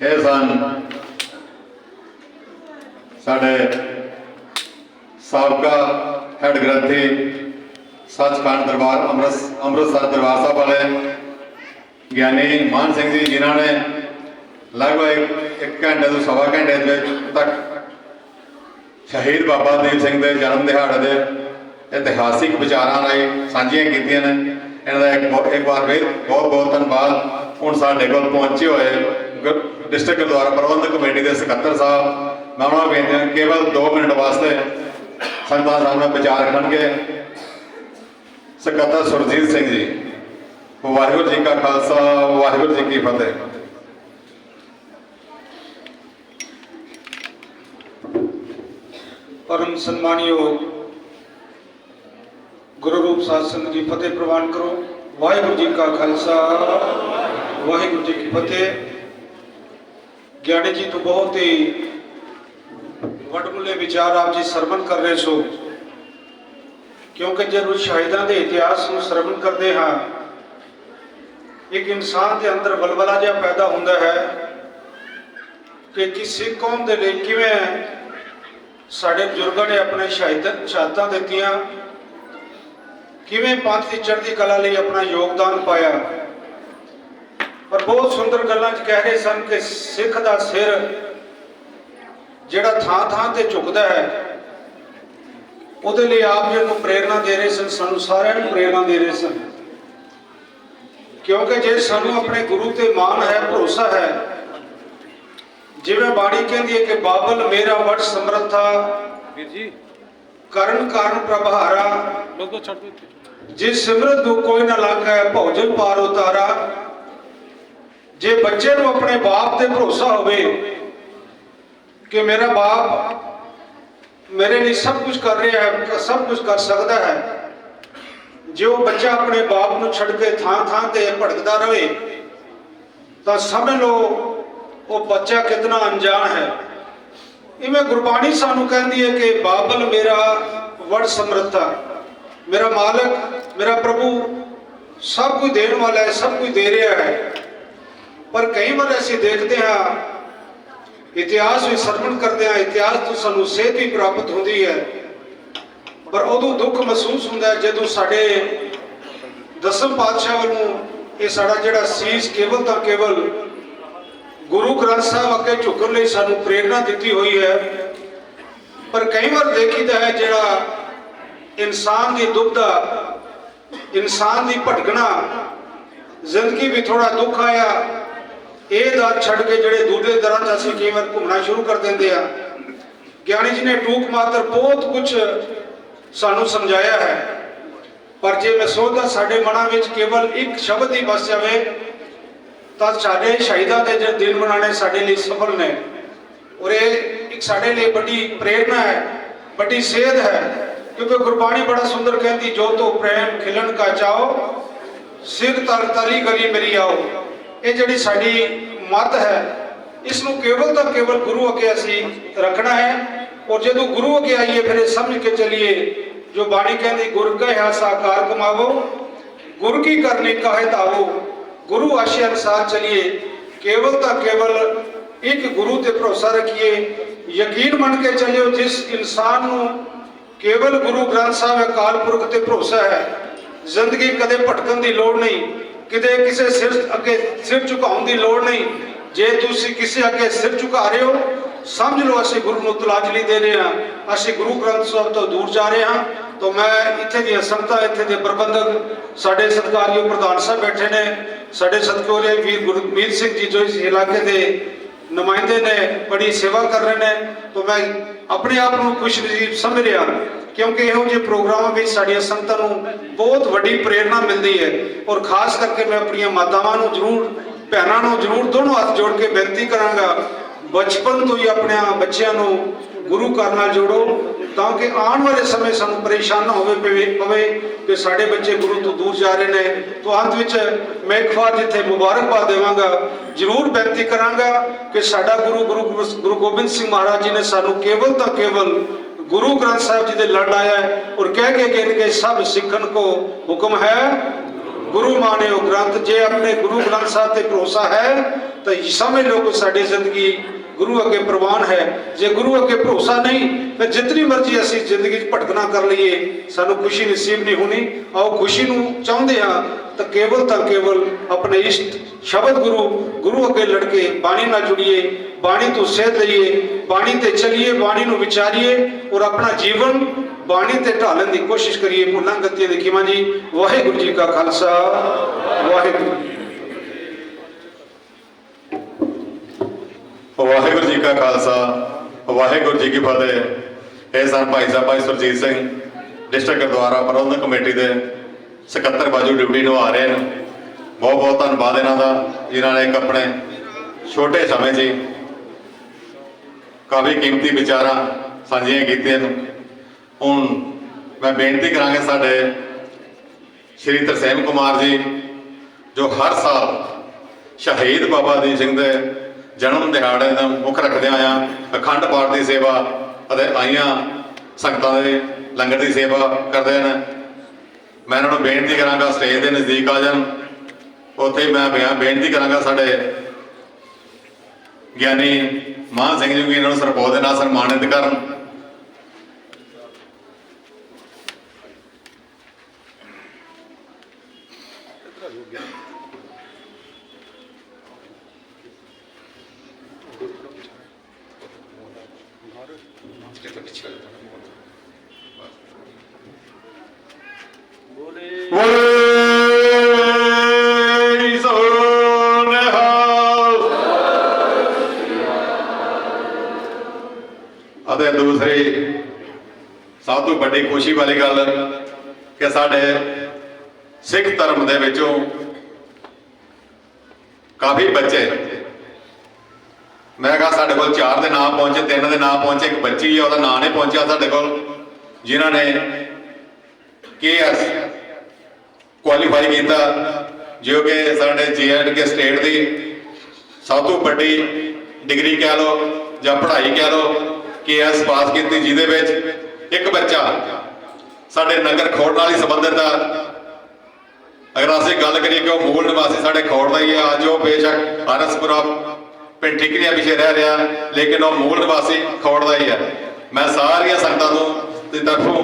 ये सन साढ़े साबका हैड ग्रंथी सचखंड दरबार अमृतसर दरबार साहब वाले ज्ञानी मान सिंह जी, जिन्होंने लगभग एक घंटे तो सवा घंटे तक शहीद बाबा दीप सिंह के जन्म दिहाड़े के इतिहासिक विचारां साझियां कीतियां ने। इन्हां दा एक बार फिर बहुत बहुत धन्यवाद। हुण साडे कोल पहुंचे हुए डिस्ट्रिक्ट गुरुद्वारा प्रबंधक कमेटी के सकत्तर साहब, मैं उन्होंने बेनती केवल 2 मिनट वास्ते संगतां सामने विचार रखणगे। सकत्तर सुरजीत सिंह जी। वाहिगुरू जी का खालसा, वाहिगुरू जी की फतेह। परम सम्मानयोग गुरु रूप साध संगत जी फतेह प्रवान करो। वाहिगुरू जी का खालसा, वाहिगुरू जी की फतेह। ज्ञानी जी तो बहुत ही वडमुले विचार आप जी सरवण कर रहे सो, क्योंकि जब शहीदों के इतिहास को सरवण करते हाँ, एक इंसान के अंदर बलबला जिहा पैदा होता है कि किसी कौम के लिए किवें साढ़े बजुर्गों ने अपने शहादतां दित्तियां, किवें पंथ की चढ़ती कला लिए अपना योगदान पाया। और बहुत सुंदर गल्लां कह रहे सन कि सिख का सिर जिहड़ा थां थां ते झुकदा है, उहदे लिए आप जी नूं प्रेरणा दे रहे सन, सानूं सारिआं नूं प्रेरणा दे रहे सन। क्योंकि जे सानूं अपने गुरु ते मान है, भरोसा है, जिवें बाणी कहती है कि बाबल मेरा वट समर्था करण कारण प्रभारा, जिस सिमरत को कोई ना लागे भौजन पार उतारा। जे बच्चे को अपने बाप ते भरोसा होवे कि मेरा बाप मेरे लिए सब कुछ कर रहा है, सब कुछ कर सकता है, जो बच्चा अपने बाप को छड़ के थां थां ते भटकदा रहे तो समझ लो वो बच्चा कितना अनजान है। इवें गुरबाणी सानू कहती है कि बाबल मेरा वट समर्था, मेरा मालिक मेरा प्रभु सब कुछ देने वाला है, सब कुछ दे रहा है। पर कई बार ऐसे देखते हैं, इतिहास भी सरवण करते हैं, इतिहास तो सानू सेध भी प्राप्त होती है, पर उदों दुख महसूस होता है जदों साडे दसम पातशाह वालों ये साडा जिहड़ा सीस केवल तो केवल गुरु ग्रंथ साहब अगे झुकण लई सानू प्रेरणा दी हुई है। पर कई बार देखीदा है जिहड़ा इंसान की दुविधा, इंसान की भटकना, जिंदगी भी थोड़ा दुख आया, ये दर छड़ के जिहड़े दूसरे दरां च असीं कई बार घूमना शुरू कर देंदे आ। ज्ञानी जी ने टूक मात्र बहुत कुछ सानू समझाया है, पर जे मैं सोचदा साडे मनां विच केवल एक शब्द ही बस जावे तो साडे शहीदों के जो दिन मनाने साडे लिए सफल ने। और ये एक साडे लिए बड़ी प्रेरणा है, बड़ी सेध है, क्योंकि गुरबाणी बड़ा सुंदर कहती, जो तो प्रेम खिलन का चाहो सिर तर तली गली मेरी आओ। ये जिहड़ी साडी मत है, इसनूं केवल तो केवल गुरु अगे असीं रखना है। और जो गुरु अगे आइए फिर समझ के चलिए, जो बाणी कहती गुर कहा साकार कमावो, गुर की करनी काहे तावो, गुरु आशय अनुसार चलिए। केवल तो केवल एक गुरु ते भरोसा रखिए, यकीन मन के चलियो। जिस इंसान नूं केवल गुरु ग्रंथ साहब अकाल पुरख ते भरोसा है, जिंदगी कदे भटकन की लोड़ नहीं, किते किसी सिर अगे सिर झुकाउण की लोड़ नहीं। जे तुसीं किसी अगे सिर झुका रहे हो, समझ लो असीं गुरु नूं तलाजली दे रहे हैं, असीं गुरु ग्रंथ साहब तो दूर जा रहे हैं। तो मैं इत्थे दी संगतां, इत्थे दे प्रबंधक, साडे सत्कारयोग प्रधान साहब बैठे ने, साडे सतकार्य वीर गुरमीत सिंह जी जो इस इलाके के नुमाइंदे ने, बड़ी सेवा कर रहे हैं। तो मैं अपने आप को खुशनसीब समझ रहा, क्योंकि इहो जिहे प्रोग्राम में साडियां संगतां नूं बहुत वड्डी प्रेरणा मिलती है। और खास करके मैं अपनी मातावां नूं जरूर, भैणां नूं जरूर दोनों हाथ जोड़ के बेनती करांगा, बचपन तो ही अपने बच्चों को गुरु घर नाल जोड़ो, ताकि आने वाले समय सानू परेशान ना होवे पवे कि साडे बच्चे गुरु तो दूर जा रहे हैं। तो अंत विच मैं एक बार जिथे मुबारकबाद देवांगा, जरूर बेनती करांगा कि साडा गुरु गोबिंद सिंह महाराज जी ने सानू केवल तो केवल गुरु ग्रंथ साहब जी दे लड़ आया है, और कह के गए कि सब सिखन को हुक्म है गुरु माने ग्रंथ। जे अपने गुरु ग्रंथ साहब ते भरोसा है ਤਾਂ ਸਮਝ ਲਓ ਕਿ ਸਾਡੀ ਜ਼ਿੰਦਗੀ ਗੁਰੂ ਅੱਗੇ ਪ੍ਰਵਾਨ ਹੈ। ਜੇ ਗੁਰੂ ਅੱਗੇ ਭਰੋਸਾ ਨਹੀਂ ਤਾਂ ਜਿੰਨੀ ਮਰਜ਼ੀ ਅਸੀਂ ਜ਼ਿੰਦਗੀ 'ਚ ਭਟਕਣਾ ਕਰ ਲਈਏ, ਸਾਨੂੰ ਖੁਸ਼ੀ ਨਸੀਬ ਨਹੀਂ ਹੋਣੀ। ਆਓ ਖੁਸ਼ੀ ਨੂੰ ਚਾਹੁੰਦੇ ਹਾਂ ਤਾਂ ਕੇਵਲ ਆਪਣੇ ਇਸ਼ਟ ਸ਼ਬਦ ਗੁਰੂ ਅੱਗੇ ਲੜ ਕੇ ਬਾਣੀ ਨਾਲ ਜੁੜੀਏ, ਬਾਣੀ ਤੋਂ ਸੇਧ ਲਈਏ, ਬਾਣੀ ਤੇ ਚੱਲੀਏ, ਬਾਣੀ ਨੂੰ ਵਿਚਾਰੀਏ ਔਰ ਆਪਣਾ ਜੀਵਨ ਬਾਣੀ ਤੇ ਢਾਲਣ ਦੀ ਕੋਸ਼ਿਸ਼ ਕਰੀਏ। ਭੁੱਲਾਂ ਗਲਤੀਆਂ ਦੀ ਖਿਮਾ ਜੀ। ਵਾਹਿਗੁਰੂ ਜੀ ਕਾ ਖਾਲਸਾ, ਵਾਹਿਗੁਰੂ ਵਾਹਿਗੁਰੂ ਜੀ ਕਾ ਖਾਲਸਾ, ਵਾਹਿਗੁਰੂ ਜੀ ਕੀ ਫਤਿਹ। ਇਹ ਸਨ ਭਾਈ ਸਾਹਿਬ ਭਾਈ ਸੁਰਜੀਤ ਸਿੰਘ, ਡਿਸਟ੍ਰਿਕਟ ਗੁਰਦੁਆਰਾ ਪ੍ਰਬੰਧਕ ਕਮੇਟੀ ਦੇ ਸਕੱਤਰ ਬਾਜੂ ਡਿਊਟੀ ਨਿਭਾ ਰਹੇ ਨੇ। ਬਹੁਤ ਬਹੁਤ ਧੰਨਵਾਦ ਇਹਨਾਂ ਦਾ, ਜਿਨ੍ਹਾਂ ਨੇ ਇੱਕ ਆਪਣੇ ਛੋਟੇ ਸਮੇਂ 'ਚ ਹੀ ਕਾਫੀ ਕੀਮਤੀ ਵਿਚਾਰਾਂ ਸਾਂਝੀਆਂ ਕੀਤੀਆਂ ਨੇ। ਹੁਣ ਮੈਂ ਬੇਨਤੀ ਕਰਾਂਗਾ ਸਾਡੇ ਸ਼੍ਰੀ ਤਰਸੇਮ ਕੁਮਾਰ ਜੀ, ਜੋ ਹਰ ਸਾਲ ਸ਼ਹੀਦ ਬਾਬਾ ਦੀਪ ਸਿੰਘ ਦੇ ਜਨਮ ਦਿਹਾੜੇ ਦਾ ਮੁੱਖ ਰੱਖਦਿਆਂ ਹੋਇਆ ਅਖੰਡ ਪਾਠ ਦੀ ਸੇਵਾ ਅਤੇ ਆਈਆਂ ਸੰਗਤਾਂ ਦੇ ਲੰਗਰ ਦੀ ਸੇਵਾ ਕਰਦੇ ਨੇ। ਮੈਂ ਇਹਨਾਂ ਨੂੰ ਬੇਨਤੀ ਕਰਾਂਗਾ ਸਟੇਜ ਦੇ ਨਜ਼ਦੀਕ ਆ ਜਾਣ। ਉੱਥੇ ਮੈਂ ਬੇਨਤੀ ਕਰਾਂਗਾ ਸਾਡੇ ਗਿਆਨੀ ਮਾਨ ਸਿੰਘ ਜੀ ਇਹਨਾਂ ਨੂੰ ਸਰਪੋਜ਼ ਦੇ ਨਾਲ ਸਨਮਾਨਿਤ ਕਰਨ। ਅਤੇ ਦੂਸਰੀ ਸਭ ਤੋਂ ਵੱਡੀ ਖੁਸ਼ੀ ਵਾਲੀ ਗੱਲ ਕਿ ਸਾਡੇ ਸਿੱਖ ਧਰਮ ਦੇ ਵਿੱਚੋਂ ਕਾਫੀ ਬੱਚੇ, ਮੈਂ ਕਿਹਾ ਸਾਡੇ ਕੋਲ 4 ਦੇ ਨਾਮ ਪਹੁੰਚੇ, 3 ਦੇ ਨਾਮ ਪਹੁੰਚੇ, ਇੱਕ ਬੱਚੀ ਹੈ ਉਹਦਾ ਨਾਂ ਨਹੀਂ ਪਹੁੰਚਿਆ ਸਾਡੇ ਕੋਲ, ਜਿਨ੍ਹਾਂ ਨੇ KS ਕੁਆਲੀਫਾਈ ਕੀਤਾ, ਜੋ ਕਿ ਸਾਡੇ J&K ਸਟੇਟ ਦੀ ਸਭ ਤੋਂ ਵੱਡੀ ਡਿਗਰੀ ਕਹਿ ਲਓ ਜਾਂ ਪੜ੍ਹਾਈ ਕਹਿ ਲਓ, KS ਪਾਸ ਕੀਤੀ, ਜਿਹਦੇ ਵਿੱਚ ਇੱਕ ਬੱਚਾ ਸਾਡੇ ਨਗਰ ਖੋੜ ਨਾਲ ਹੀ ਸੰਬੰਧਿਤ ਆ। ਅਗਰ ਅਸੀਂ ਗੱਲ ਕਰੀਏ ਕਿ ਉਹ ਮੂਲ ਨਿਵਾਸੀ ਸਾਡੇ ਖੋੜ ਦਾ ਹੀ ਹੈ, ਅੱਜ ਉਹ ਬੇਸ਼ੱਕ ਹਰਸਪੁਰਾ ਪਿੰਡ ਠੀਕਰੀਆਂ ਪਿੱਛੇ ਰਹਿ ਰਿਹਾ, ਲੇਕਿਨ ਉਹ ਮੂਲ ਨਿਵਾਸੀ ਖੋੜ ਦਾ ਹੀ ਹੈ। ਮੈਂ ਸਾਰੀਆਂ ਸੰਗਤਾਂ ਦੀ ਤਰਫੋਂ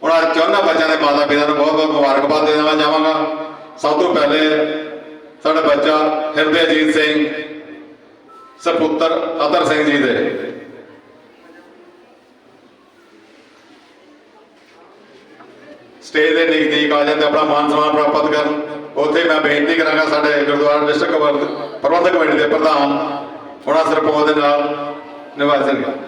ਉਹਨਾਂ 4 ਬੱਚਿਆਂ ਦੇ ਮਾਤਾ ਪਿਤਾ ਨੂੰ ਬਹੁਤ ਬਹੁਤ ਮੁਬਾਰਕਬਾਦ ਦੇਣਾ ਚਾਹਾਂਗਾ। ਸਭ ਤੋਂ ਪਹਿਲੇ ਸਾਡਾ ਬੱਚਾ ਹਿਰਦੇਜੀਤ ਸਿੰਘ ਸਪੁੱਤਰ ਅਤਰ ਸਿੰਘ ਜੀ ਦੇ ਸਟੇਜ ਦੇ ਨਜ਼ਦੀਕ ਆ ਜਾਂਦੇ ਆਪਣਾ ਮਾਨ ਸਨਮਾਨ ਪ੍ਰਾਪਤ ਕਰਨ। ਉੱਥੇ ਮੈਂ ਬੇਨਤੀ ਕਰਾਂਗਾ ਸਾਡੇ ਗੁਰਦੁਆਰਾ ਡਿਸਟ੍ਰਿਕਟ ਪ੍ਰਬੰਧਕ ਕਮੇਟੀ ਦੇ ਪ੍ਰਧਾਨ ਉਹਨਾਂ ਸਰਪੋਜ਼ ਦੇ ਨਾਲ ਨਿਵਾਜਣਗੇ।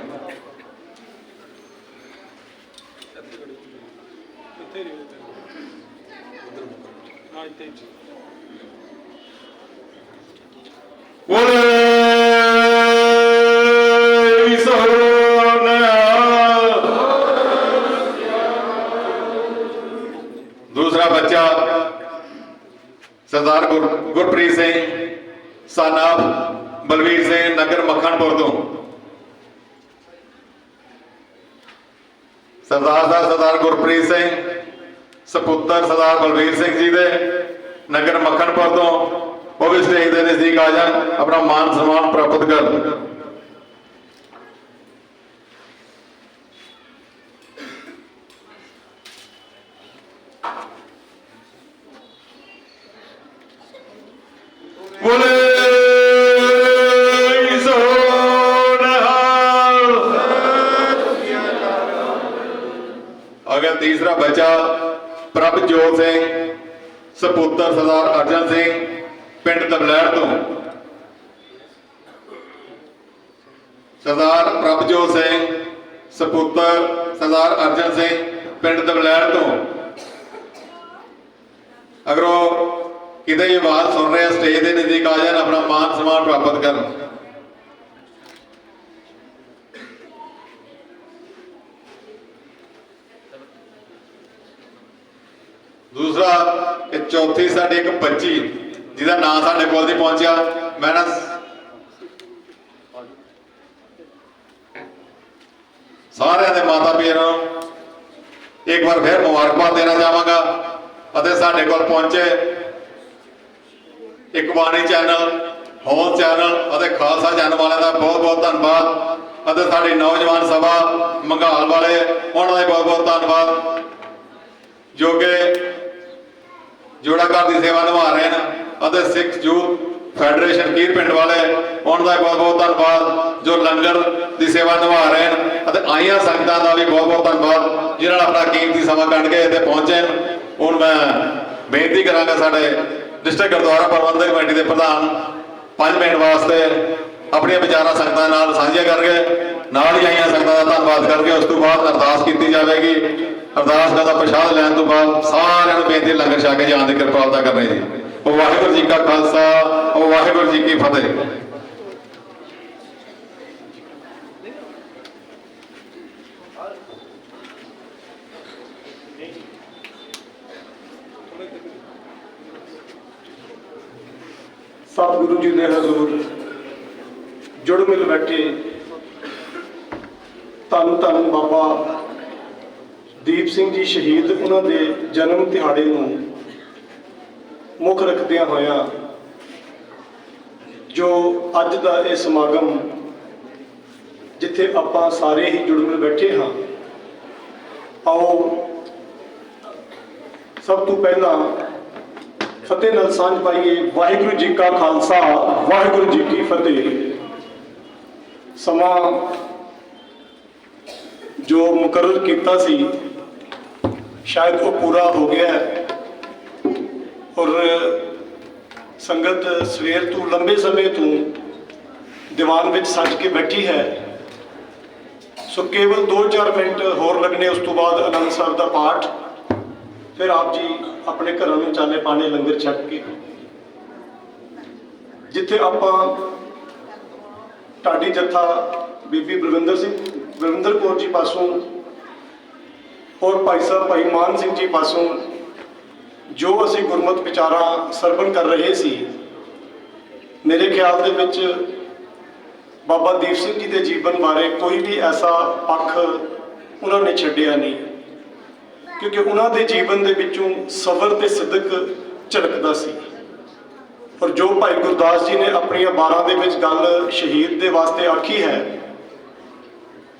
दूसरा बच्चा सरदार गुरप्रीत सिंह सन ऑफ बलवीर सिंह नगर मक्खनपुर तो। सरदार गुरप्रीत सिंह सपुत्र सरदार बलवीर सिंह जी दे नगर मक्खनपुर तो, वो भी स्टेज के नजदीक आ जाए, अपना मान सम्मान प्राप्त कर। अगर तीसरा बच्चा प्रभजोत सिंह सपुत्र सरदार अर्जन सिंह पिंड दबलैड़ तो। सरदार प्रभजोत सिंह सपुत्र सरदार अर्जन सिंह पिंड दबलैड़ तो। अगर वो किते आवाज सुन रहे स्टेज के नजदीक आ जाए, अपना मान सम्मान प्राप्त कर। दूसरा कि चौथी साडी एक बच्ची जिहदा नाम साडे कोल नहीं पहुंचा, मैं ना सारे दे माता पिता एक बार फिर मुबारकबाद देना चाहांगा। साडे कोल पहुंचे एक बाणी चैनल ਹੋਂਦ ਚੈਨਲ ਅਤੇ ਖਾਲਸਾ ਚੈਨਲ ਵਾਲਿਆਂ ਦਾ ਬਹੁਤ ਬਹੁਤ ਧੰਨਵਾਦ ਅਤੇ ਸਾਡੀ ਨੌਜਵਾਨ ਸਭਾ ਮੰਗਾਲ ਵਾਲੇ ਉਹਨਾਂ ਦਾ ਬਹੁਤ ਬਹੁਤ ਧੰਨਵਾਦ ਜੋ ਕਿ ਜੋੜਾ ਘਰ ਦੀ ਸੇਵਾ ਨਿਭਾ ਰਹੇ ਨੇ ਅਤੇ ਸਿੱਖ ਯੂਥ ਫੈਡਰੇਸ਼ਨ ਕੀਰ ਪਿੰਡ ਵਾਲੇ ਉਹਨਾਂ ਦਾ ਬਹੁਤ ਬਹੁਤ ਧੰਨਵਾਦ ਜੋ ਲੰਗਰ ਦੀ ਸੇਵਾ ਨਿਭਾ ਰਹੇ ਨੇ ਅਤੇ ਆਈਆਂ ਸੰਗਤਾਂ ਦਾ ਵੀ ਬਹੁਤ ਬਹੁਤ ਧੰਨਵਾਦ ਜਿਨ੍ਹਾਂ ਨੇ ਆਪਣਾ ਕੀਮਤੀ ਸਮਾਂ ਕੱਢ ਕੇ ਇੱਥੇ ਪਹੁੰਚੇ ਨੇ। ਹੁਣ ਮੈਂ ਬੇਨਤੀ ਕਰਾਂਗਾ ਸਾਡੇ ਡਿਸਟ੍ਰਿਕਟ ਗੁਰਦੁਆਰਾ ਪ੍ਰਬੰਧਕ ਕਮੇਟੀ ਦੇ ਪ੍ਰਧਾਨ 5 ਮਿੰਟ ਵਾਸਤੇ ਆਪਣੀਆਂ ਵਿਚਾਰਾਂ ਸੰਗਤਾਂ ਨਾਲ ਸਾਂਝੀਆਂ ਕਰਕੇ ਨਾਲ ਹੀ ਆਈਆਂ ਸੰਗਤਾਂ ਦਾ ਧੰਨਵਾਦ ਕਰਕੇ ਉਸ ਤੋਂ ਬਾਅਦ ਅਰਦਾਸ ਕੀਤੀ ਜਾਵੇਗੀ। ਅਰਦਾਸ ਦਾ ਪ੍ਰਸ਼ਾਦ ਲੈਣ ਤੋਂ ਬਾਅਦ ਸਾਰਿਆਂ ਨੂੰ ਬੇਨਤੀ ਲੰਗਰ ਛਕ ਕੇ ਜਾਣ ਦੀ ਕਿਰਪਾਲਤਾ ਕਰਨੀ ਜੀ। ਵਾਹਿਗੁਰੂ ਜੀ ਕਾ ਖਾਲਸਾ ਵਾਹਿਗੁਰੂ ਜੀ ਕੀ ਫਤਿਹ। सतगुरु जी ने हजूर जुड़ मिल बैठे धन धन बाबा दीप सिंह जी शहीद उन्होंने जन्म दिहाड़े नूं मुख रखदियां होया जो अज दा ये समागम जिथे आपां सारे ही जुड़ मिल बैठे हाँ, आओ सब तो पहला फतेह नाल सांझ पाइए। वाहिगुरू जी का खालसा वाहिगुरू जी की फतेह। समा जो मुकर्रर किया सी शायद वो पूरा हो गया है और संगत सवेर तो लंबे समय तो दीवान में सज के बैठी है। सो केवल 2-4 मिनट होर लगने, उस तो बाद आनंद साहब का पाठ, फिर आप जी अपने घरों में चाले पाने लंगर छक के जिथे आपां ढाडी जत्था बीबी बलविंदर कौर जी पासों और भाई साहब भाई मान सिंह जी पासों जो असी गुरमत विचारा सरवण कर रहे सी, मेरे ख्याल दे विच बाबा दीप सिंह जी के जीवन बारे कोई भी ऐसा पक्ष उन्होंने छड्डिया नहीं, क्योंकि उन्होंने जीवन के विचों सबर ते सिदक झलकदा सी। और जो भाई गुरदास जी ने अपनी 12 दे विच गल शहीद दे वास्ते आखी है,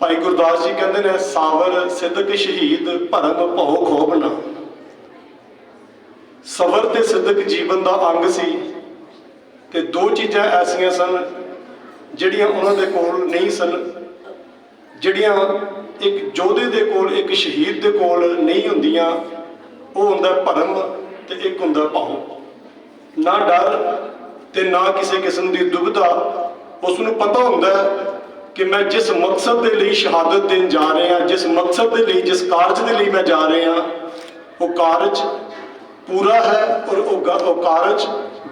भाई गुरदास जी कहते हैं सावर सिदक शहीद भरम भौ खोबना। सबर ते सिदक जीवन का अंग सी कि दो चीज़ां ऐसियां सन जिहड़ियां उन्होंने कोल नहीं सन, जिहड़ियां एक जोधे दे कोल एक शहीद दे कोल नहीं हुंदियां। वो हुंदा भरम ते एक हुंदा भाव। ना डर ते ना किसी किस्म की दुविधा, उसनूं पता हुंदा कि मैं जिस मकसद के लिए शहादत देन जा रहा, जिस मकसद के लिए जिस कारज के लिए मैं जा रहा, वो कारज पूरा है और वो कारज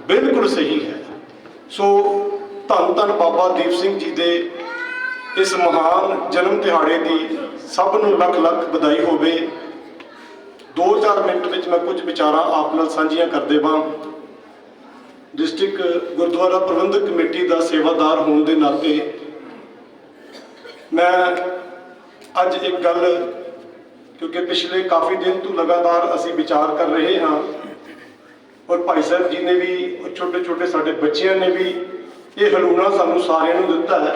बिल्कुल सही है। सो धन धन बाबा दीप सिंह जी दे इस महान जन्म दिहाड़े की सब नूं लख लख बधाई होवे। 2-4 मिनट में मैं कुछ विचारां आप नाल सांझियां कर देवां। डिस्ट्रिक्ट गुरुद्वारा प्रबंधक कमेटी का सेवादार होने के नाते मैं अज एक गल, क्योंकि पिछले काफ़ी दिन तो लगातार असी विचार कर रहे हाँ और भाई साहब जी ने भी और छोटे छोटे साडे बच्चियां ने भी ये हलूना सानू सारिਆਂ ਨੂੰ ਦਿੱਤਾ है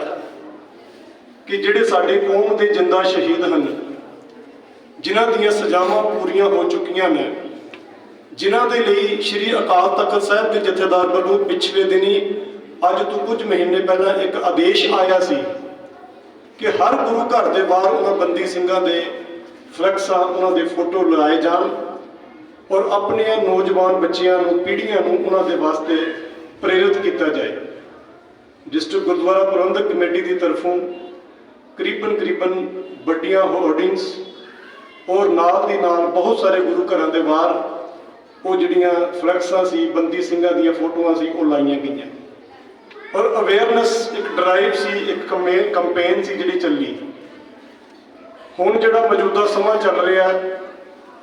कि जिहड़े साडे कौम के जिंदा शहीद हैं, जिन्हां दीयां सजावां पूरीआं हो चुकियां ने, जिन्हां दे लई श्री अकाल तख्त साहिब के जथेदार वालों पिछले दिनी अज तो कुछ महीने पहला एक आदेश आया सी कि हर गुरु घर के बाहर उन्होंने बंदी सिंघां दे फ्लैक्सां उन्हों दे फोटो लगाए जान और अपने नौजवान बच्चियां नूं पीढ़ियां नूं उन्हां दे वास्ते प्रेरित किया जाए। डिस्ट्रिक्ट गुरुद्वारा प्रबंधक कमेटी की तरफों करीबन बड़ियां होर्डिंग्स और नाल दी नाल बहुत सारे गुरु घरों के बाहर वो जिहड़ियां फ्लैक्सां सी बंदी सिंघां दीयां फोटोआं सी वो लाइयां गईयां और अवेयरनैस एक ड्राइव सी, एक कंपेन सी जिहड़ी चली। हुण जिहड़ा मौजूदा समा चल रहा है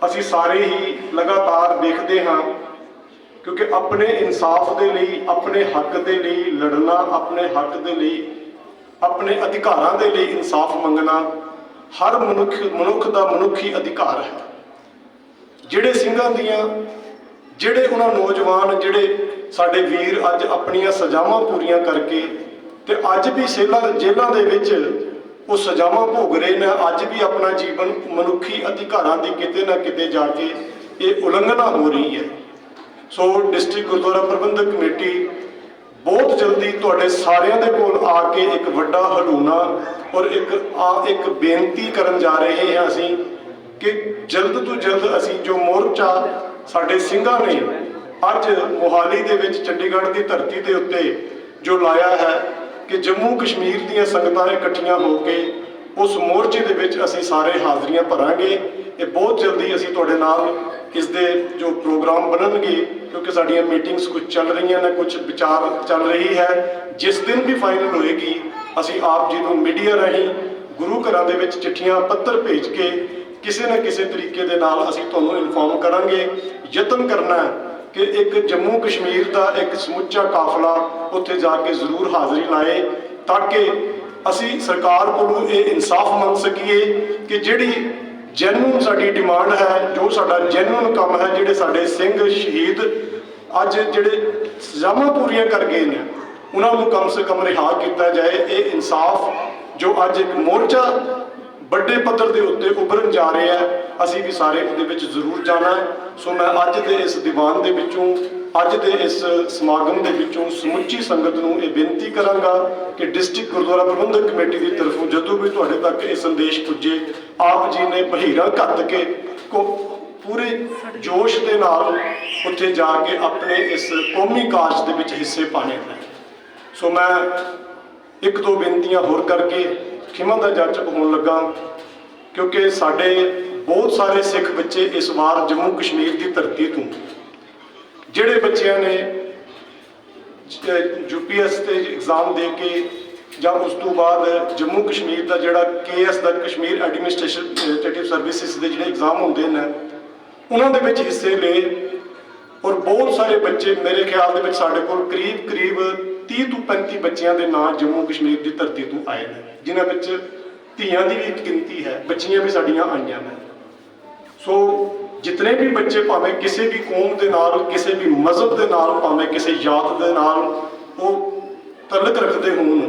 असी सारे ही लगातार देखते हाँ, क्योंकि अपने इंसाफ के लिए अपने हक के लिए लड़ना, अपने हक के लिए अपने अधिकारां के लिए इंसाफ मंगना हर मनुख का मनुखी अधिकार है। जिहड़े सिंघां दीयां ਜਿਹੜੇ ਉਹਨਾਂ ਨੌਜਵਾਨ ਜਿਹੜੇ ਸਾਡੇ ਵੀਰ ਅੱਜ ਆਪਣੀਆਂ ਸਜ਼ਾਵਾਂ ਪੂਰੀਆਂ ਕਰਕੇ ਤੇ ਅੱਜ ਵੀ ਜੇਲ੍ਹਾਂ ਦੇ ਵਿੱਚ ਉਹ ਸਜ਼ਾਵਾਂ ਭੋਗ ਰਹੇ ਨੇ, ਅੱਜ ਵੀ ਆਪਣਾ ਜੀਵਨ ਮਨੁੱਖੀ ਅਧਿਕਾਰਾਂ ਦੀ ਕਿਤੇ ਨਾ ਕਿਤੇ ਜਾ ਕੇ ਇਹ ਉਲੰਘਣਾ ਹੋ ਰਹੀ ਹੈ। ਸੋ ਡਿਸਟ੍ਰਿਕਟ ਗੁਰਦੁਆਰਾ ਪ੍ਰਬੰਧਕ ਕਮੇਟੀ ਬਹੁਤ ਜਲਦੀ ਤੁਹਾਡੇ ਸਾਰਿਆਂ ਦੇ ਕੋਲ ਆ ਕੇ ਇੱਕ ਵੱਡਾ ਹਲੂਣਾ ਔਰ ਇੱਕ ਬੇਨਤੀ ਕਰਨ ਜਾ ਰਹੇ ਹਾਂ ਅਸੀਂ ਕਿ ਜਲਦ ਤੋਂ ਜਲਦ ਅਸੀਂ ਜੋ ਮੋਰਚਾ ਸਾਡੇ ਸਿੰਘਾਂ ਨੇ ਅੱਜ ਮੋਹਾਲੀ ਦੇ ਵਿੱਚ ਚੰਡੀਗੜ੍ਹ ਦੀ ਧਰਤੀ ਦੇ ਉੱਤੇ ਜੋ ਲਾਇਆ ਹੈ ਕਿ ਜੰਮੂ ਕਸ਼ਮੀਰ ਦੀਆਂ ਸੰਗਤਾਂ ਇਕੱਠੀਆਂ ਹੋ ਕੇ ਉਸ ਮੋਰਚੇ ਦੇ ਵਿੱਚ ਅਸੀਂ ਸਾਰੇ ਹਾਜ਼ਰੀਆਂ ਭਰਾਂਗੇ। ਇਹ ਬਹੁਤ ਜਲਦੀ ਅਸੀਂ ਤੁਹਾਡੇ ਨਾਲ ਇਸ ਦੇ ਜੋ ਪ੍ਰੋਗਰਾਮ ਬਣਨਗੇ, ਕਿਉਂਕਿ ਸਾਡੀਆਂ ਮੀਟਿੰਗਸ ਕੁਝ ਚੱਲ ਰਹੀਆਂ ਨੇ, ਕੁਝ ਵਿਚਾਰ ਚੱਲ ਰਹੀ ਹੈ। ਜਿਸ ਦਿਨ ਵੀ ਫਾਈਨਲ ਹੋਏਗੀ ਅਸੀਂ ਆਪ ਜੀ ਨੂੰ ਮੀਡੀਆ ਰਾਹੀਂ ਗੁਰੂ ਘਰਾਂ ਦੇ ਵਿੱਚ ਚਿੱਠੀਆਂ ਪੱਤਰ ਭੇਜ ਕੇ ਕਿਸੇ ਨਾ ਕਿਸੇ ਤਰੀਕੇ ਦੇ ਨਾਲ ਅਸੀਂ ਤੁਹਾਨੂੰ ਇਨਫੋਰਮ ਕਰਾਂਗੇ। ਯਤਨ ਕਰਨਾ ਹੈ ਕਿ ਇੱਕ ਜੰਮੂ ਕਸ਼ਮੀਰ ਦਾ ਇੱਕ ਸਮੁੱਚਾ ਕਾਫਲਾ ਉੱਥੇ ਜਾ ਕੇ ਜ਼ਰੂਰ ਹਾਜ਼ਰੀ ਲਾਏ, ਤਾਂ ਕਿ ਅਸੀਂ ਸਰਕਾਰ ਕੋਲੋਂ ਇਹ ਇਨਸਾਫ ਮੰਗ ਸਕੀਏ ਕਿ ਜਿਹੜੀ ਜੈਨੂਨ ਸਾਡੀ ਡਿਮਾਂਡ ਹੈ, ਜੋ ਸਾਡਾ ਜੈਨੂਨ ਕੰਮ ਹੈ, ਜਿਹੜੇ ਸਾਡੇ ਸਿੰਘ ਸ਼ਹੀਦ ਅੱਜ ਜਿਹੜੇ ਸਜ਼ਾਵਾਂ ਪੂਰੀਆਂ ਕਰ ਗਏ ਨੇ ਉਹਨਾਂ ਨੂੰ ਕਮ ਸੇ ਕਮ ਰਿਹਾ ਕੀਤਾ ਜਾਏ। ਇਹ ਇਨਸਾਫ ਜੋ ਅੱਜ ਇੱਕ ਮੋਰਚਾ ਵੱਡੇ ਪੱਧਰ ਦੇ ਉੱਤੇ ਉੱਭਰਨ ਜਾ ਰਿਹਾ ਹੈ, ਅਸੀਂ ਵੀ ਸਾਰੇ ਉਹਦੇ ਵਿੱਚ ਜ਼ਰੂਰ ਜਾਣਾ ਹੈ। ਸੋ ਮੈਂ ਅੱਜ ਦੇ ਇਸ ਦੀਵਾਨ ਦੇ ਵਿੱਚੋਂ, ਅੱਜ ਦੇ ਇਸ ਸਮਾਗਮ ਦੇ ਵਿੱਚੋਂ ਸਮੁੱਚੀ ਸੰਗਤ ਨੂੰ ਇਹ ਬੇਨਤੀ ਕਰਾਂਗਾ ਕਿ ਡਿਸਟ੍ਰਿਕਟ ਗੁਰਦੁਆਰਾ ਪ੍ਰਬੰਧਕ ਕਮੇਟੀ ਦੀ ਤਰਫੋਂ ਜਦੋਂ ਵੀ ਤੁਹਾਡੇ ਤੱਕ ਇਹ ਸੰਦੇਸ਼ ਪੁੱਜੇ, ਆਪ ਜੀ ਨੇ ਬਹੀਰਾਂ ਘੱਤ ਕੇ ਪੂਰੇ ਜੋਸ਼ ਦੇ ਨਾਲ ਉੱਥੇ ਜਾ ਕੇ ਆਪਣੇ ਇਸ ਕੌਮੀ ਕਾਰਜ ਦੇ ਵਿੱਚ ਹਿੱਸੇ ਪਾਣੇ ਨੇ। ਸੋ ਮੈਂ ਇੱਕ ਦੋ ਬੇਨਤੀਆਂ ਹੋਰ ਕਰਕੇ ਖਿਮਾ ਦਾ ਜਾਚਕ ਹੋਣ ਲੱਗਾ, ਕਿਉਂਕਿ ਸਾਡੇ ਬਹੁਤ ਸਾਰੇ ਸਿੱਖ ਬੱਚੇ ਇਸ ਵਾਰ ਜੰਮੂ ਕਸ਼ਮੀਰ ਦੀ ਧਰਤੀ ਤੋਂ, ਜਿਹੜੇ ਬੱਚਿਆਂ ਨੇ UPS ਤੇ ਐਗਜ਼ਾਮ ਦੇ ਕੇ ਜਾਂ ਉਸ ਤੋਂ ਬਾਅਦ ਜੰਮੂ ਕਸ਼ਮੀਰ ਦਾ ਜਿਹੜਾ KS ਦਾ ਕਸ਼ਮੀਰ ਐਡਮਿਨਿਸਟ੍ਰੇਟਿਵ ਸਰਵਿਸਿਜ਼ ਦੇ ਜਿਹੜੇ ਐਗਜ਼ਾਮ ਹੁੰਦੇ ਨੇ ਉਹਨਾਂ ਦੇ ਵਿੱਚ ਹਿੱਸੇ ਲਏ, ਔਰ ਬਹੁਤ ਸਾਰੇ ਬੱਚੇ ਮੇਰੇ ਖਿਆਲ ਦੇ ਵਿੱਚ ਸਾਡੇ ਕੋਲ ਕਰੀਬ 30 ਤੋਂ 35 ਬੱਚਿਆਂ ਦੇ ਨਾਂ ਜੰਮੂ ਕਸ਼ਮੀਰ ਦੀ ਧਰਤੀ ਤੋਂ ਆਏ ਨੇ, ਜਿਨ੍ਹਾਂ ਵਿੱਚ ਧੀਆਂ ਦੀ ਵੀ ਇੱਕ ਗਿਣਤੀ ਹੈ, ਬੱਚੀਆਂ ਵੀ ਸਾਡੀਆਂ ਆਈਆਂ ਨੇ। ਸੋ ਜਿਤਨੇ ਵੀ ਬੱਚੇ ਭਾਵੇਂ ਕਿਸੇ ਵੀ ਕੌਮ ਦੇ ਨਾਲ, ਕਿਸੇ ਵੀ ਮਜ਼ਹਬ ਦੇ ਨਾਲ, ਭਾਵੇਂ ਕਿਸੇ ਜਾਤ ਦੇ ਨਾਲ ਉਹ ਤਾਲੁਕ ਰੱਖਦੇ ਹੋਣ,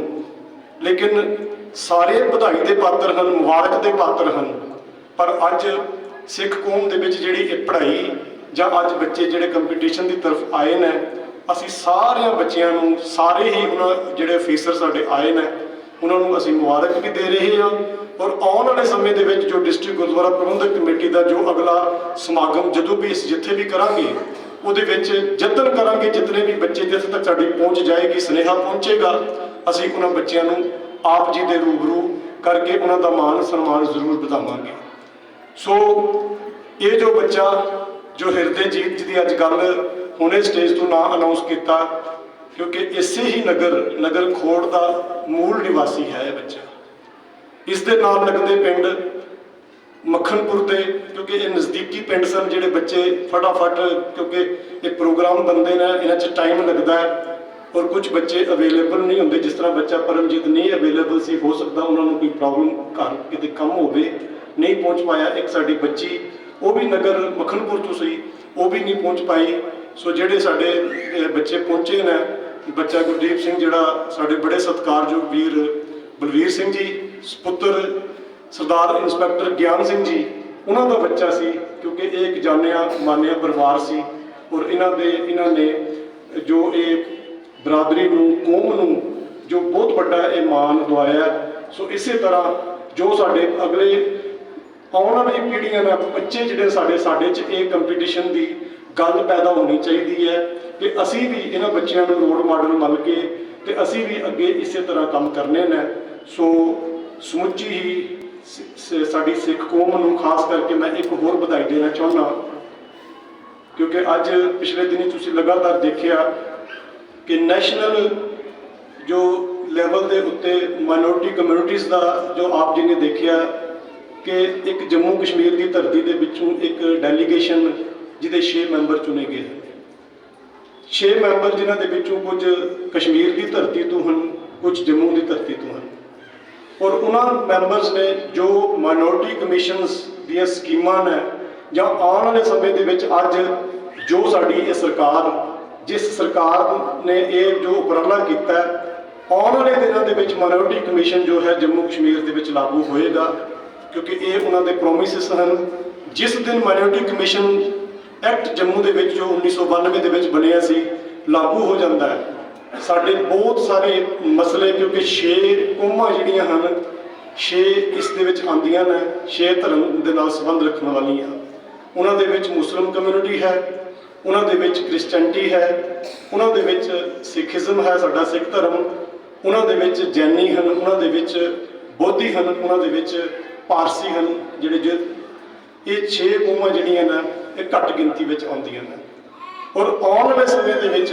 ਲੇਕਿਨ ਸਾਰੇ ਵਧਾਈ ਦੇ ਪਾਤਰ ਹਨ, ਮੁਬਾਰਕ ਦੇ ਪਾਤਰ ਹਨ। ਪਰ ਅੱਜ ਸਿੱਖ ਕੌਮ ਦੇ ਵਿੱਚ ਜਿਹੜੀ ਇਹ ਪੜ੍ਹਾਈ ਜਾਂ ਅੱਜ ਬੱਚੇ ਜਿਹੜੇ ਕੰਪੀਟੀਸ਼ਨ ਦੀ ਤਰਫ ਆਏ ਨੇ, ਅਸੀਂ ਸਾਰਿਆਂ ਬੱਚਿਆਂ ਨੂੰ, ਸਾਰੇ ਹੀ ਉਹਨਾਂ ਜਿਹੜੇ ਅਫੀਸਰ ਸਾਡੇ ਆਏ ਨੇ ਉਹਨਾਂ ਨੂੰ ਅਸੀਂ ਮੁਬਾਰਕ ਵੀ ਦੇ ਰਹੇ ਹਾਂ। ਔਰ ਆਉਣ ਵਾਲੇ ਸਮੇਂ ਦੇ ਵਿੱਚ ਜੋ ਡਿਸਟ੍ਰਿਕਟ ਗੁਰਦੁਆਰਾ ਪ੍ਰਬੰਧਕ ਕਮੇਟੀ ਦਾ ਜੋ ਅਗਲਾ ਸਮਾਗਮ ਜਦੋਂ ਵੀ ਜਿੱਥੇ ਵੀ ਕਰਾਂਗੇ ਉਹਦੇ ਵਿੱਚ ਯਤਨ ਕਰਾਂਗੇ, ਜਿਤਨੇ ਵੀ ਬੱਚੇ ਜਿੱਥੇ ਤੱਕ ਸਾਡੀ ਪਹੁੰਚ ਜਾਏਗੀ, ਸੁਨੇਹਾ ਪਹੁੰਚੇਗਾ, ਅਸੀਂ ਉਹਨਾਂ ਬੱਚਿਆਂ ਨੂੰ ਆਪ ਜੀ ਦੇ ਰੂਬਰੂ ਕਰਕੇ ਉਹਨਾਂ ਦਾ ਮਾਣ ਸਨਮਾਨ ਜ਼ਰੂਰ ਵਧਾਵਾਂਗੇ। ਸੋ ਇਹ ਜੋ ਬੱਚਾ ਜੋ ਹਿਰਦੇਜੀਤ ਜੀ ਦੀ ਅੱਜ ਗੱਲ ਹੁਣੇ ਸਟੇਜ ਤੋਂ ਨਾਂ ਅਨਾਉਂਸ ਕੀਤਾ, ਕਿਉਂਕਿ ਇਸੇ ਹੀ ਨਗਰ ਖੋੜ ਦਾ ਮੂਲ ਨਿਵਾਸੀ ਹੈ ਇਹ ਬੱਚਾ। ਇਸ ਦੇ ਨਾਲ ਲੱਗਦੇ ਪਿੰਡ ਮੱਖਣਪੁਰ ਦੇ, ਕਿਉਂਕਿ ਇਹ ਨਜ਼ਦੀਕੀ ਪਿੰਡ ਸਨ, ਜਿਹੜੇ ਬੱਚੇ ਫਟਾਫਟ, ਕਿਉਂਕਿ ਇਹ ਪ੍ਰੋਗਰਾਮ ਬਣਦੇ ਨੇ ਇਹਨਾਂ 'ਚ ਟਾਈਮ ਲੱਗਦਾ ਹੈ ਔਰ ਕੁਝ ਬੱਚੇ ਅਵੇਲੇਬਲ ਨਹੀਂ ਹੁੰਦੇ, ਜਿਸ ਤਰ੍ਹਾਂ ਬੱਚਾ ਪਰਮਜੀਤ ਨਹੀਂ ਅਵੇਲੇਬਲ ਸੀ, ਹੋ ਸਕਦਾ ਉਹਨਾਂ ਨੂੰ ਕੋਈ ਪ੍ਰੋਬਲਮ ਘਰ ਕਿਤੇ ਕੰਮ ਹੋਵੇ, ਨਹੀਂ ਪਹੁੰਚ ਪਾਇਆ। ਇੱਕ ਸਾਡੀ ਬੱਚੀ ਉਹ ਵੀ ਨਗਰ ਮੱਖਣਪੁਰ ਤੋਂ ਸੀ, ਉਹ ਵੀ ਨਹੀਂ ਪਹੁੰਚ ਪਾਈ। ਸੋ ਜਿਹੜੇ ਸਾਡੇ ਬੱਚੇ ਪਹੁੰਚੇ ਨੇ, ਬੱਚਾ ਗੁਰਦੀਪ ਸਿੰਘ ਜਿਹੜਾ ਸਾਡੇ ਬੜੇ ਸਤਿਕਾਰਯੋਗ ਵੀਰ ਬਲਵੀਰ ਸਿੰਘ ਜੀ ਸਪੁੱਤਰ ਸਰਦਾਰ ਇੰਸਪੈਕਟਰ ਗਿਆਨ ਸਿੰਘ ਜੀ, ਉਹਨਾਂ ਦਾ ਬੱਚਾ ਸੀ, ਕਿਉਂਕਿ ਇਹ ਇੱਕ ਜਾਣਿਆ ਮਾਨਿਆ ਪਰਿਵਾਰ ਸੀ ਔਰ ਇਹਨਾਂ ਨੇ ਜੋ ਇਹ ਬਰਾਦਰੀ ਨੂੰ, ਕੌਮ ਨੂੰ ਜੋ ਬਹੁਤ ਵੱਡਾ ਇਹ ਮਾਣ ਦਵਾਇਆ। ਸੋ ਇਸੇ ਤਰ੍ਹਾਂ ਜੋ ਸਾਡੇ ਅਗਲੇ ਆਉਣ ਵਾਲੀ ਪੀੜ੍ਹੀਆਂ ਨੇ, ਬੱਚੇ ਜਿਹੜੇ ਸਾਡੇ 'ਚ ਇਹ ਕੰਪੀਟੀਸ਼ਨ ਦੀ ਗੱਲ ਪੈਦਾ ਹੋਣੀ ਚਾਹੀਦੀ ਹੈ ਕਿ ਅਸੀਂ ਵੀ ਇਹਨਾਂ ਬੱਚਿਆਂ ਨੂੰ ਰੋਲ ਮਾਡਲ ਮੰਨ ਕੇ ਤੇ ਅਸੀਂ ਵੀ ਅੱਗੇ ਇਸੇ ਤਰ੍ਹਾਂ ਕੰਮ ਕਰਨੇ ਨੇ। ਸੋ ਸਮੁੱਚੀ ਹੀ ਸਾਡੀ ਸਿੱਖ ਕੌਮ ਨੂੰ ਖਾਸ ਕਰਕੇ ਮੈਂ ਇੱਕ ਹੋਰ ਵਧਾਈ ਦੇਣਾ ਚਾਹੁੰਦਾ, ਕਿਉਂਕਿ ਅੱਜ ਪਿਛਲੇ ਦਿਨੀ ਤੁਸੀਂ ਲਗਾਤਾਰ ਦੇਖਿਆ ਕਿ ਨੈਸ਼ਨਲ ਜੋ ਲੈਵਲ ਦੇ ਉੱਤੇ ਮਾਈਨੋਰਟੀ ਕਮਿਊਨਿਟੀਜ਼ ਦਾ ਜੋ ਆਪ ਜੀ ਨੇ ਦੇਖਿਆ ਕਿ ਇੱਕ ਜੰਮੂ ਕਸ਼ਮੀਰ ਦੀ ਧਰਤੀ ਦੇ ਵਿੱਚੋਂ ਇੱਕ ਡੈਲੀਗੇਸ਼ਨ ਜਿਹਦੇ 6 ਮੈਂਬਰ ਚੁਣੇ ਗਏ, 6 ਮੈਂਬਰ ਜਿਨ੍ਹਾਂ ਦੇ ਵਿੱਚੋਂ ਕੁਝ ਕਸ਼ਮੀਰ ਦੀ ਧਰਤੀ ਤੋਂ ਹਨ, ਕੁਝ ਜੰਮੂ ਦੀ ਧਰਤੀ ਤੋਂ ਹਨ। ਔਰ ਉਹਨਾਂ ਮੈਂਬਰਸ ਨੇ ਜੋ ਮਾਈਨੋਰਟੀ ਕਮਿਸ਼ਨਸ ਦੀਆਂ ਸਕੀਮਾਂ ਨੇ ਜਾਂ ਆਉਣ ਵਾਲੇ ਸਮੇਂ ਦੇ ਵਿੱਚ ਅੱਜ जो साड़ी ये सरकार, जिस सरकार ने ये जो उपराला किया, आने वाले दिनों के विच माइनॉरिटी कमीशन जो है जम्मू कश्मीर के विच लागू होएगा, क्योंकि ये उन्होंने प्रोमिस हैं। जिस दिन माइनॉरिटी कमीशन एक्ट जम्मू के विच जो 1992 के विच बनिया सी लागू हो जाता है, साढ़े बहुत सारे मसले, क्योंकि 6 कौमां जिहड़ियां हन, 6 इस दे विच आंदियां ने, 6 धर्म दे नाल संबंध रखने वालियां। उन्हां दे विच मुस्लिम कम्यूनिटी है, उन्हां दे विच क्रिश्चैनिटी है, उन्हां दे विच सिखिज्म है, साडा सिख धर्म, उन्हां दे विच जैनी हन, उन्हां दे विच बोधी हन, उन्हां दे विच पारसी हन, जिहड़े ये 6 कौमां जिहड़ियां ने ये घट गिनती विच आउंदियां ने। और आने वाले समय के विच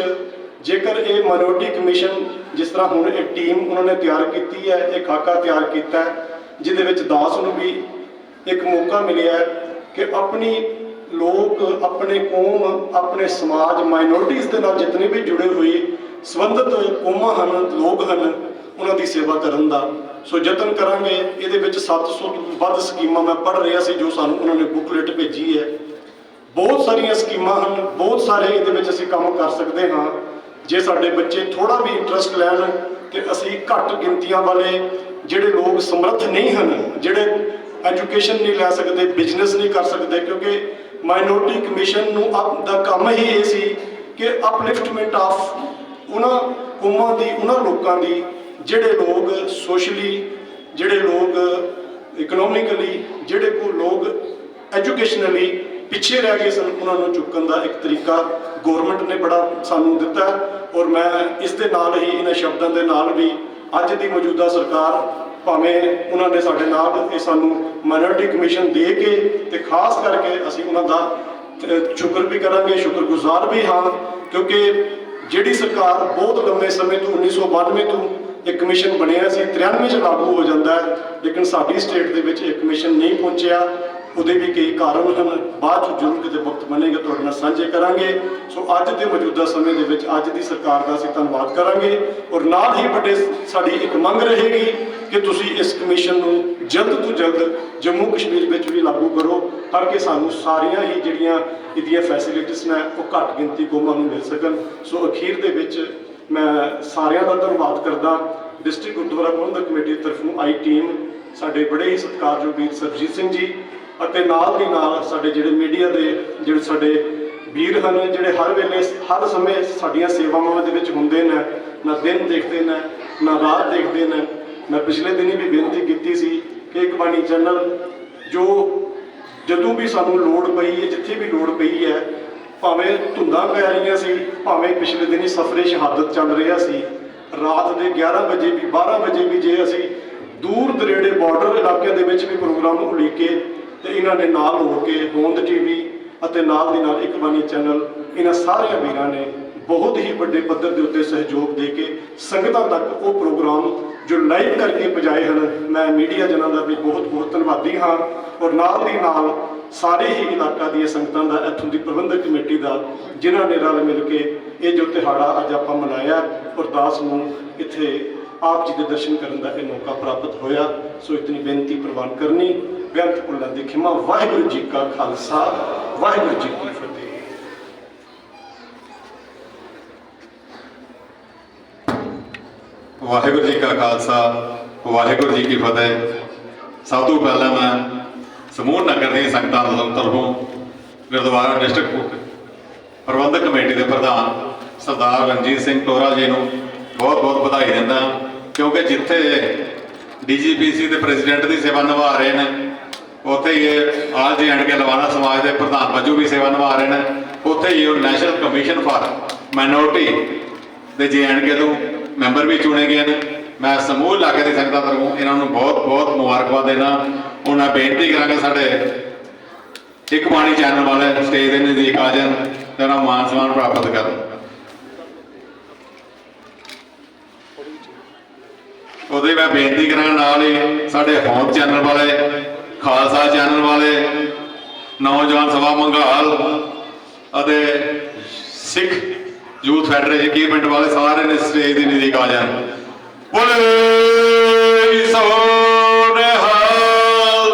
जेकर ये माइनॉरिटी कमीशन जिस तरह हुण एक टीम उन्होंने तैयार की है, एक खाका तैयार किया है, जिहदे विच दास नूं भी एक मौका मिलिया है कि अपनी लोग, अपने कौम, अपने समाज, माइनॉरिटीज़ के नाल जितने भी जुड़े हुए संबंधित कौमां हन, लोग हन, उन्हां दी सेवा करन दा सो यतन करांगे। इहदे विच 700 तो वध स्कीमां मैं पढ़ रहा सी जो सानूं उन्होंने बुकलेट भेजी है। बहुत सारिया स्कीमां हन, बहुत सारे इहदे विच असीं काम कर सकते हाँ जे साडे बच्चे थोड़ा भी इंटरस्ट लैन कि असीं घट गिनतियां वाले जिहड़े लोग समर्थ नहीं हैं, जिहड़े एजुकेशन नहीं लै सकते, बिजनेस नहीं कर सकते, क्योंकि माइनॉरिटी कमीशन नूं दा काम ही ये सी कि अपलिफ्टमेंट ऑफ उन्हां कौमां दी, उन्हां लोकां दी जिहड़े लोग सोशली, जिहड़े लोग इकनोमिकली, जिहड़े को लोग एजुकेशनली पिछे रह गए सन, उन्होंने चुकन का एक तरीका गौरमेंट ने बड़ा सानू दिता है। और मैं इस दे नाल ही इन्हां शब्दों के नाल भी अज की मौजूदा सरकार भावें उन्होंने साडे नाल ये सानू माइनॉरिटी कमीशन दे के ते खास करके असीं उन्हां दा शुक्र भी करांगे, शुक्रगुजार भी हाँ, क्योंकि जिहड़ी सरकार बहुत लंबे समय तो 1992 तो एक कमीशन बनिया सी, 93 च लागू हो जाता है, लेकिन साडी स्टेट दे विच एक कमीशन नहीं पहुंचिया। ਉਹਦੇ भी कई कारण हैं, बाद जरूर कितने वक्त बनेगा तुहाडे नाल साझे करांगे। सो अज के मौजूदा समय दे विच अज की सरकार का असीं धन्नवाद करांगे और नाल ही बड़े साडी एक मंग रहेगी कि तुसीं इस कमीशन नूं जल्द तो जल्द जम्मू कश्मीर विच भी लागू करो, ताकि सानूं सारियां ही जिहड़ियां इहदियां फैसिलिटीज़ ने वो घट गिनती कौमां नूं मिल सकन। सो अखीर दे विच मैं सारियां दा धन्नवाद करदा। डिस्ट्रिक्ट गुरुद्वारा प्रबंधक कमेटी तरफों आई टीम, साडे बड़े ही सत्कारयोग वीर सरजीत सिंह जी ਅਤੇ ਨਾਲ ਦੀ ਨਾਲ ਸਾਡੇ ਜਿਹੜੇ ਮੀਡੀਆ ਦੇ ਜਿਹੜੇ ਸਾਡੇ ਵੀਰ ਹਨ, ਜਿਹੜੇ ਹਰ ਵੇਲੇ ਹਰ ਸਮੇਂ ਸਾਡੀਆਂ ਸੇਵਾਵਾਂ ਦੇ ਵਿੱਚ ਹੁੰਦੇ ਨੇ, ਨਾ ਦਿਨ ਦੇਖਦੇ ਨੇ ਨਾ ਰਾਤ ਦੇਖਦੇ ਨੇ। ਮੈਂ ਪਿਛਲੇ ਦਿਨੀ ਵੀ ਬੇਨਤੀ ਕੀਤੀ ਸੀ ਕਿ ਇੱਕ ਬਾਣੀ ਚੈਨਲ ਜੋ ਜਦੋਂ ਵੀ ਸਾਨੂੰ ਲੋੜ ਪਈ ਹੈ, ਜਿੱਥੇ ਵੀ ਲੋੜ ਪਈ ਹੈ, ਭਾਵੇਂ ਧੁੰਦਾਂ ਪੈ ਰਹੀਆਂ ਸੀ, ਭਾਵੇਂ ਪਿਛਲੇ ਦਿਨੀ ਸਫਰੇ ਸ਼ਹਾਦਤ ਚੱਲ ਰਿਹਾ ਸੀ, ਰਾਤ ਦੇ 11 ਵਜੇ ਵੀ 12 ਵਜੇ ਵੀ ਜੇ ਅਸੀਂ ਦੂਰ ਦਰੇੜੇ ਬਾਰਡਰ ਇਲਾਕਿਆਂ ਦੇ ਵਿੱਚ ਵੀ ਪ੍ਰੋਗਰਾਮ ਉਲੀਕੇ ਤੇ ਇਹਨਾਂ ਨੇ ਨਾਲ ਹੋ ਕੇ ਹੋਂਦ ਟੀਵੀ ਅਤੇ ਨਾਲ ਦੀ ਨਾਲ ਇੱਕ ਬਾਣੀ ਚੈਨਲ, ਇਹਨਾਂ ਸਾਰਿਆਂ ਵੀਰਾਂ ਨੇ ਬਹੁਤ ਹੀ ਵੱਡੇ ਪੱਧਰ ਦੇ ਉੱਤੇ ਸਹਿਯੋਗ ਦੇ ਕੇ ਸੰਗਤਾਂ ਤੱਕ ਉਹ ਪ੍ਰੋਗਰਾਮ ਜੋ ਲਾਈਵ ਕਰਕੇ ਪਹੁੰਚਾਏ ਹਨ। ਮੈਂ ਮੀਡੀਆ ਜਨਾਂ ਦਾ ਵੀ ਬਹੁਤ ਬਹੁਤ ਧੰਨਵਾਦੀ ਹਾਂ ਔਰ ਨਾਲ ਦੀ ਨਾਲ ਸਾਰੇ ਹੀ ਇਲਾਕਾ ਦੀਆਂ ਸੰਗਤਾਂ ਦਾ, ਇੱਥੋਂ ਦੀ ਪ੍ਰਬੰਧਕ ਕਮੇਟੀ ਦਾ, ਜਿਨ੍ਹਾਂ ਨੇ ਰਲ ਮਿਲ ਕੇ ਇਹ ਜੋ ਤਿਹਾੜਾ ਅੱਜ ਆਪਾਂ ਮਨਾਇਆ ਔਰ ਦਾਸ ਨੂੰ ਇੱਥੇ आप जी के दर्शन करने का यह मौका प्राप्त होया। सो इतनी बेनती प्रवान करनी, बेअंत भुलां दी खिमा। वाहिगुरू जी का खालसा, वाहिगुरू जी की फतेह। वाहिगुरू जी का खालसा, वाहिगुरू जी की फतेह। सब तो पहले मैं समूह नगर दी संगतां तरफों गुरुद्वारा डिस्ट्रिक्ट प्रबंधक कमेटी के प्रधान सरदार रणजीत सिंह टोरा जी को बहुत बहुत बधाई दिंदा, क्योंकि जिथे DGPC के प्रेजिडेंट की सेवा निभा रहे हैं, उत्थे ही आल जी एंड के लवाना समाज के प्रधान वजों भी सेवा निभा रहे हैं, उत्थे ही नैशनल कमीशन फॉर माइनॉरिटी के JNK तो मैंबर भी चुने गए हैं। मैं समूह इलाके की संगत तरफों इन्होंने बहुत बहुत मुबारकबाद देना। हूँ मैं बेनती करा साढ़े एक बाणी चैनल वाले स्टेज के नज़दीक आ जाए तो उन्होंने मान सम्मान प्राप्त कर। ਉਹਦੇ मैं बेनती करा नाल ही साढ़े होम चैनल वाले, खालसा चैनल वाले, नौजवान सभा मंगाल ਅਤੇ सिख यूथ फैडरेशन की पिंड वाले सारे ने स्टेज के नज़दीक आ जाए। बोले सोने हाल।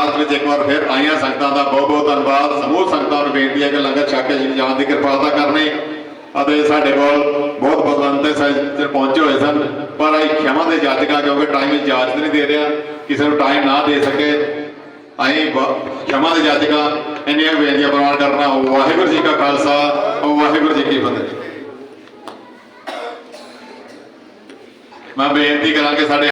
ਲਾਸਟ ਵਿੱਚ ਇੱਕ ਵਾਰ ਫਿਰ ਆਈਆਂ ਸੰਗਤਾਂ ਦਾ ਬਹੁਤ ਬਹੁਤ ਧੰਨਵਾਦ। ਸਮੂਹ ਸੰਗਤਾਂ ਨੂੰ ਬੇਨਤੀ ਹੈ ਕਿ ਲੰਗਰ ਛਕ ਕੇ ਜੀ ਜਾਣ ਦੀ ਕਿਰਪਾਲਤਾ ਕਰਨੀ। ਅਤੇ ਸਾਡੇ ਕੋਲ ਬਹੁਤ ਬਲਵੰਤ ਸਾਹਿਬ ਪਹੁੰਚੇ ਹੋਏ ਸਨ, ਪਰ ਅਸੀਂ ਖਿਮਾ ਦੇ ਜਾਚਕਾਂ ਕਿਉਂਕਿ ਟਾਈਮ ਇਜਾਜ਼ਤ ਨਹੀਂ ਦੇ ਰਿਹਾ, ਕਿਸੇ ਨੂੰ ਟਾਈਮ ਨਾ ਦੇ ਸਕੇ, ਅਸੀਂ ਖਿਮਾ ਦੇ ਜਾਚਕਾਂ ਇੰਨੀਆਂ ਬੇਨਤੀਆਂ ਪ੍ਰਵਾਨ ਕਰਨਾ। ਵਾਹਿਗੁਰੂ ਜੀ ਕਾ ਖਾਲਸਾ, ਵਾਹਿਗੁਰੂ ਜੀ ਕੀ ਫਤਿਹ। ਮੈਂ ਬੇਨਤੀ ਕਰਾਂ ਕਿ ਸਾਡੇ